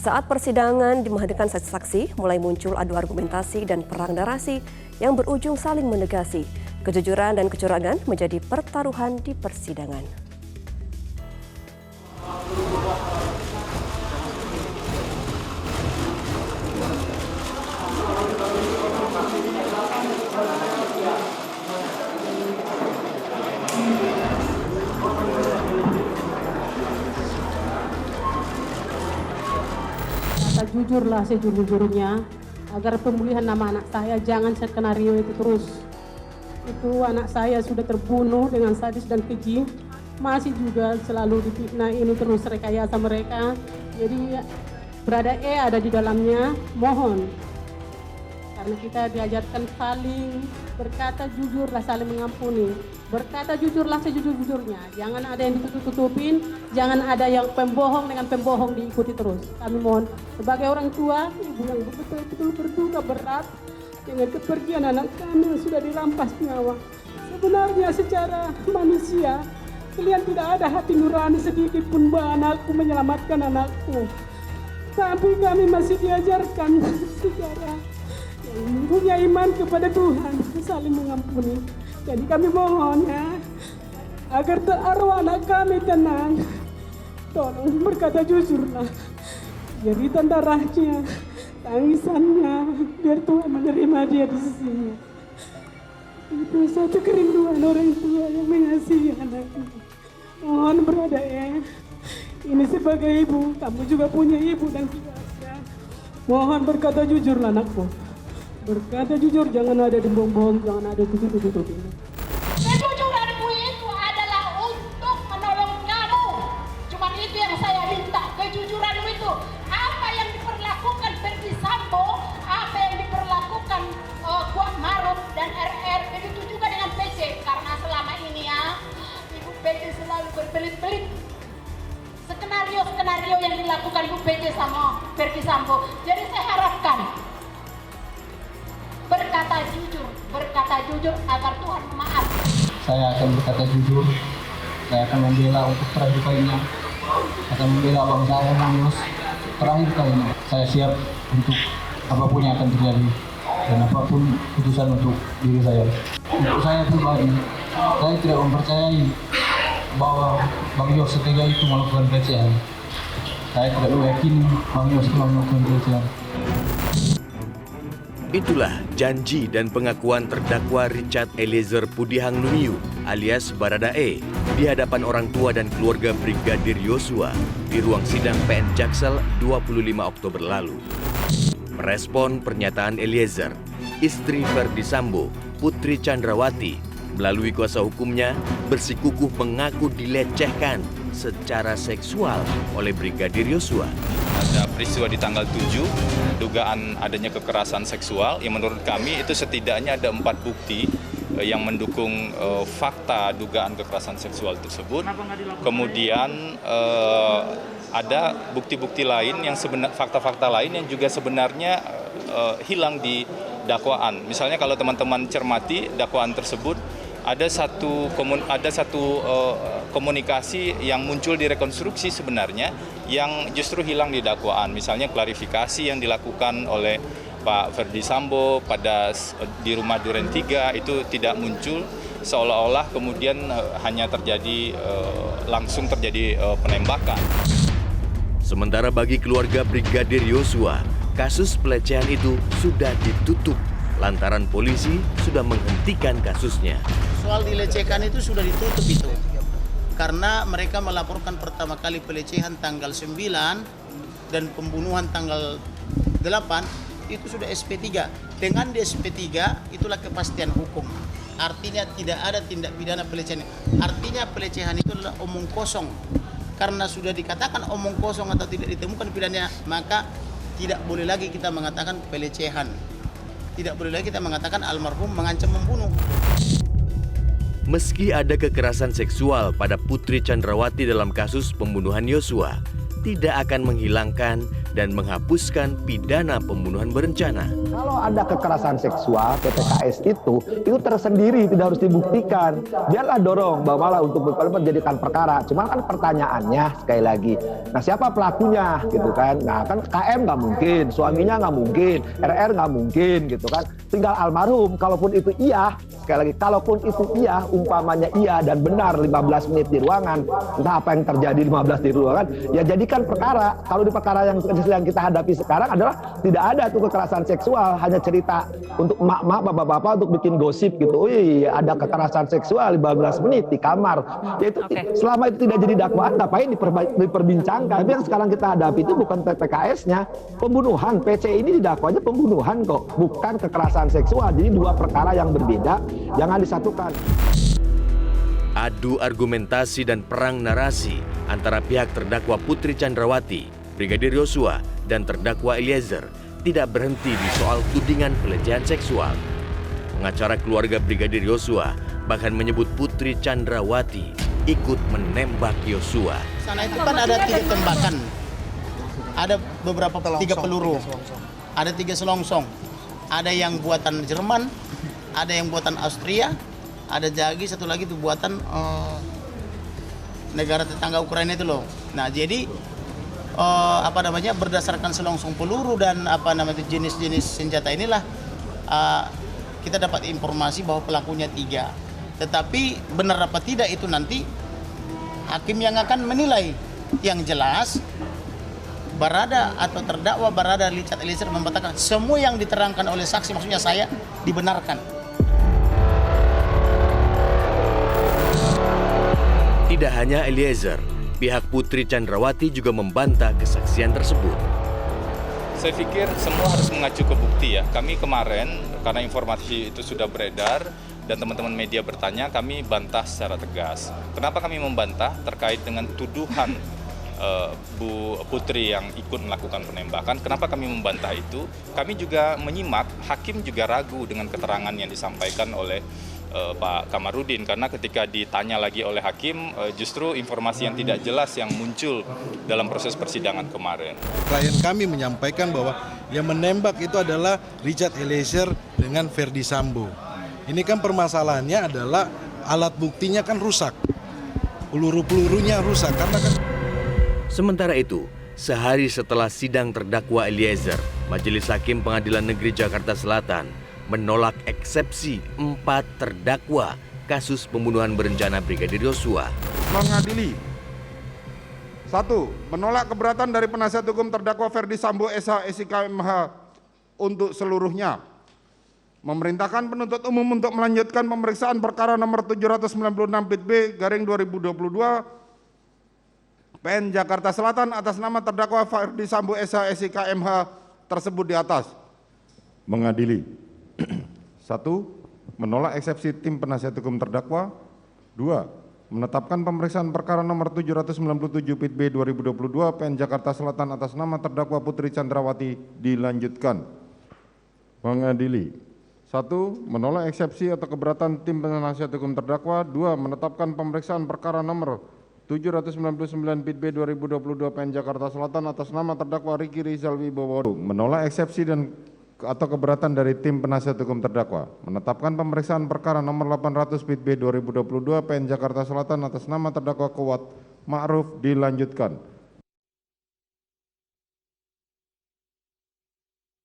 Saat persidangan menghadirkan saksi-saksi, mulai muncul adu argumentasi dan perang narasi yang berujung saling menegasi. Kejujuran dan kecurangan menjadi pertaruhan di persidangan. Jujurlah sejujur-jujurnya agar pemulihan nama anak saya jangan skenario itu terus. Itu anak saya sudah terbunuh dengan sadis dan keji, masih juga selalu difitnah, ini terus rekayasa mereka. Jadi berada ada di dalamnya, mohon. Karena kita diajarkan saling berkata jujurlah, saling mengampuni. Berkata jujurlah sejujur-jujurnya. Jangan ada yang ditutup-tutupin, jangan ada yang pembohong dengan pembohong diikuti terus. Kami mohon sebagai orang tua, ibu yang betul-betul berduka berat dengan kepergian anak kami yang sudah dirampas nyawa. Sebenarnya secara manusia, kalian tidak ada hati nurani sedikit pun bahwa anakku menyelamatkan anakku. Tapi kami masih diajarkan secara yang punya iman kepada Tuhan, saling mengampuni. Jadi kami mohon ya, agar arwah anak kami tenang, tolong berkata jujurlah. Jeritan darahnya, tangisannya, biar Tuhan menerima dia di sisinya. Itu satu kerinduan orang tua yang mengasihi anaknya. Mohon berada ya, ini sebagai ibu, kamu juga punya ibu dan keluarga. Mohon berkata jujurlah anakku. Berkata jujur, jangan ada bohong-bohong, jangan ada tutup-tutup ini. Kejujuranmu itu adalah untuk menolong kamu. Cuma itu yang saya minta, kejujuranmu itu. Apa yang diperlakukan Verdi Sambo, apa yang diperlakukan Kuat Maruf dan RR, begitu juga dengan PC. Karena selama ini ya, Ibu PC selalu berbelit-belit. Skenario-skenario yang dilakukan Ibu PC sama Verdi Sambo. Jadi saya harapkan berkata jujur agar Tuhan maaf. Saya akan berkata jujur, saya akan membela untuk terakhir kalinya, akan membela abang saya, Bang Yos, terakhir kalinya. Saya siap untuk apapun yang akan terjadi dan apapun putusan untuk diri saya. Untuk saya pribadi, saya tidak mempercayai bahwa Bang Yos setega itu melakukan pelecehan. Saya tidak meyakini Bang Yos telah melakukan pelecehan. Itulah janji dan pengakuan terdakwa Richard Eliezer Pudihang Lumiu alias Baradae di hadapan orang tua dan keluarga Brigadir Yosua di ruang sidang PN Jaksel 25 Oktober lalu. Merespon pernyataan Eliezer, istri Verdi Sambo, Putri Chandrawati, melalui kuasa hukumnya bersikukuh mengaku dilecehkan secara seksual oleh Brigadir Yosua. Ada peristiwa di tanggal 7, dugaan adanya kekerasan seksual yang menurut kami itu setidaknya ada 4 bukti yang mendukung fakta dugaan kekerasan seksual tersebut. Kemudian ada bukti-bukti lain yang fakta-fakta lain yang juga sebenarnya hilang di dakwaan. Misalnya kalau teman-teman cermati dakwaan tersebut, ada satu komunikasi yang muncul di rekonstruksi sebenarnya yang justru hilang di dakwaan. Misalnya klarifikasi yang dilakukan oleh Pak Verdi Sambo di rumah Duren 3 itu tidak muncul, seolah-olah kemudian hanya langsung terjadi penembakan. Sementara bagi keluarga Brigadir Yosua, kasus pelecehan itu sudah ditutup lantaran polisi sudah menghentikan kasusnya. Soal dilecehkan itu sudah ditutup itu. Karena mereka melaporkan pertama kali pelecehan tanggal 9 dan pembunuhan tanggal 8 itu sudah SP3. Dengan di SP3 itulah kepastian hukum. Artinya tidak ada tindak pidana pelecehan. Artinya pelecehan itu adalah omong kosong. Karena sudah dikatakan omong kosong atau tidak ditemukan pidananya, maka tidak boleh lagi kita mengatakan pelecehan. Tidak boleh lagi kita mengatakan almarhum mengancam membunuh. Meski ada kekerasan seksual pada Putri Chandrawati dalam kasus pembunuhan Yosua, tidak akan menghilangkan dan menghapuskan pidana pembunuhan berencana. Kalau ada kekerasan seksual, PPKS itu tersendiri, tidak harus dibuktikan. Biarlah dorong Bapak untuk menjadikan perkara. Cuma kan pertanyaannya sekali lagi, nah siapa pelakunya gitu kan? Nah kan KM nggak mungkin, suaminya nggak mungkin, RR nggak mungkin gitu kan. Tinggal almarhum, kalaupun itu iya, sekali lagi, kalaupun itu iya, umpamanya iya dan benar 15 menit di ruangan, entah apa yang terjadi 15 di ruangan, ya jadikan perkara. Kalau di perkara yang kita hadapi sekarang adalah tidak ada tuh kekerasan seksual, hanya cerita untuk emak-emak, bapak-bapak untuk bikin gosip gitu. Wih, ada kekerasan seksual 15 menit di kamar. Ya itu selama itu tidak jadi dakwaan, ngapain diperbincangkan. Tapi yang sekarang kita hadapi itu bukan PPKS-nya, pembunuhan. PC ini didakwanya pembunuhan kok, bukan kekerasan seksual. Jadi dua perkara yang berbeda, jangan disatukan. Adu argumentasi dan perang narasi antara pihak terdakwa Putri Chandrawati, Brigadir Yosua, dan terdakwa Eliezer tidak berhenti di soal tudingan pelecehan seksual. Pengacara keluarga Brigadir Yosua bahkan menyebut Putri Chandrawati ikut menembak Yosua. Sana itu kan ada 3 tembakan, ada beberapa 3 peluru, ada 3 selongsong, ada yang buatan Jerman, ada yang buatan Austria, ada satu lagi itu buatan negara tetangga Ukraina itu loh. Nah jadi berdasarkan selongsong peluru dan jenis-jenis senjata inilah kita dapat informasi bahwa pelakunya 3. Tetapi benar apa tidak itu nanti hakim yang akan menilai. Yang jelas Barada atau terdakwa Barada Richard Eliezer membatalkan semua yang diterangkan oleh saksi, maksudnya saya, dibenarkan. Tidak hanya Eliezer, pihak Putri Chandrawati juga membantah kesaksian tersebut. Saya pikir semua harus mengacu ke bukti ya. Kami kemarin, karena informasi itu sudah beredar dan teman-teman media bertanya, kami bantah secara tegas. Kenapa kami membantah? Terkait dengan tuduhan Bu Putri yang ikut melakukan penembakan. Kenapa kami membantah itu? Kami juga menyimak, hakim juga ragu dengan keterangan yang disampaikan oleh Pak Kamarudin, karena ketika ditanya lagi oleh hakim, justru informasi yang tidak jelas yang muncul dalam proses persidangan kemarin. Klien kami menyampaikan bahwa yang menembak itu adalah Richard Eliezer dengan Ferdi Sambo. Ini kan permasalahannya adalah alat buktinya kan rusak, peluru-pelurunya rusak karena kan. Sementara itu, sehari setelah sidang terdakwa Eliezer, Majelis Hakim Pengadilan Negeri Jakarta Selatan menolak eksepsi 4 terdakwa kasus pembunuhan berencana Brigadir Yosua. Mengadili 1. Menolak keberatan dari penasihat hukum terdakwa Ferdi Sambo SH SIK MH untuk seluruhnya. Memerintahkan penuntut umum untuk melanjutkan pemeriksaan perkara nomor 796/2022 PN Jakarta Selatan atas nama terdakwa Ferdi Sambo SH SIK MH tersebut di atas. Mengadili 1. Menolak eksepsi tim penasihat hukum terdakwa. 2. Menetapkan pemeriksaan perkara nomor 797/B 2022 PN Jakarta Selatan atas nama terdakwa Putri Chandrawati dilanjutkan. Mengadili 1. Menolak eksepsi atau keberatan tim penasihat hukum terdakwa. 2. Menetapkan pemeriksaan perkara nomor 799/B 2022 PN Jakarta Selatan atas nama terdakwa Riki Rizal Wibowo. Menolak eksepsi dan atau keberatan dari tim penasihat hukum terdakwa. Menetapkan pemeriksaan perkara nomor 800/B 2022 PN Jakarta Selatan atas nama terdakwa Kuat Ma'ruf dilanjutkan.